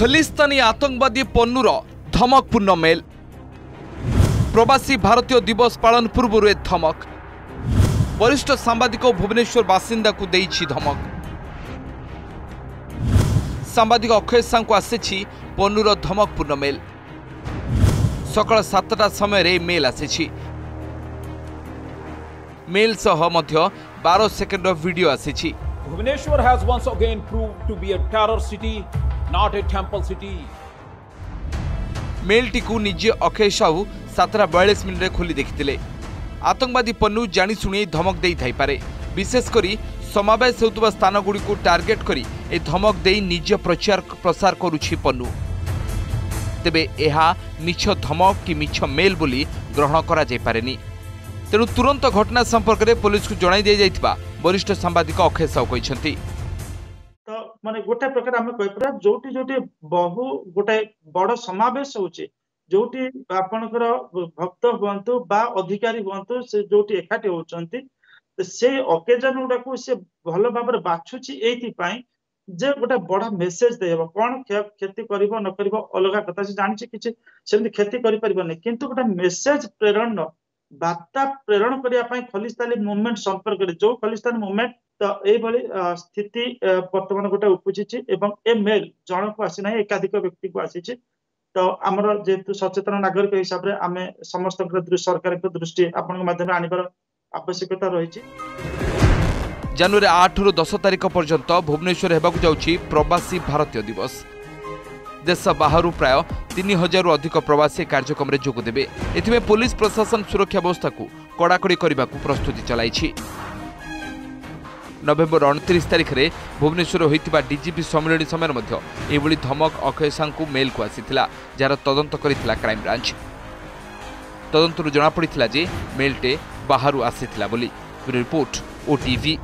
खलिस्तानी आतंकवादी पन्नूर धमकपूर्ण मेल। प्रवासी भारतीय दिवस पालन पूर्व धमक। वरिष्ठ सांबादिक भुवनेश्वर बासिंदा को देइछि धमक। सांबादिक अक्षय साहू को आसी पन्नूर धमकपूर्ण मेल। सकाळ 7टा समय मेल आसी। मेल सह मध्य 12 सेकेंड वीडियो आसी। Bhubaneswar has once again proved to be a terror city, not a temple city. मेल टी निजे अक्षय साहू 7:42 खोली देखिथिले। आतंकवादी पन्नू जानी शुणी धमक दे थाई पारे। विशेषकर समावेश होतुबा स्थान गुडी को टार्गेट करी ए धमक दे निज प्रचार प्रसार करुछि पन्नू। तेबे एहा मिछ धमक कि मिछ मेल बोली ग्रहण करा जाय पारेनी। तेणु तुरंत घटना संपर्क में पुलिस को जणाई दे जाइथिबा वरिष्ठ सांबादिक अक्षय साहू कहिसंती। तो माने गोटे प्रकार आमे कहिपरा जोटी जोटी बहु गोटे बड़ समावेश होचे, जोटी आपनकर भक्त हुअंतु बा अधिकारी हुअंतु से जोटी एकाठी होचंती, तो से ओकेजन गुडा को से भलो भाबरे बाछुची एथि पई जे गोटे बड़ा मेसेज देबो। कोन खेती करिवो न करिवो अलगा कथा से जानि छै, किछि सेमि खेती करि परिबो नै, किंतु गोटे मेसेज प्रेरण वार्ता प्रेरण करने खलिस्तानी मूवमेंट संपर्क में जो खलिस्तानी मूवमेंट तो ये स्थिति बर्तमान गोटे उपजी ए मेल जन को आसी ना एकाधिक व्यक्ति को आसी। तो आमर जेहेतु सचेतन नागरिक हिसाब से आम समस्त सरकार दृष्टि आपण माध्यम आनिबार आवश्यकता रही। जनवरी 8 रु 10 तारिख पर्यंत भुवनेश्वर हेबाकु जाउछि प्रवासी भारतीय दिवस। देश बाहर प्राय 3000 अधिक प्रवासी कार्यक्रम में जोग देबे। एथिमे पुलिस प्रशासन सुरक्षा व्यवस्था को कड़ाकड़ी करने को प्रस्तुति चलाई। नवेम्बर 29 तारिख में भुवनेश्वर होइतिबा डीजीपी सम्मेलन समय एभली धमक अक्षय साहू को मेल को आसीथिला, जार तदंत करिथिला क्राइम ब्रांच। तदंतरु जଣା पड़िथिला जे मेलटे बाहरु आसीथिला बोली। Report OTV.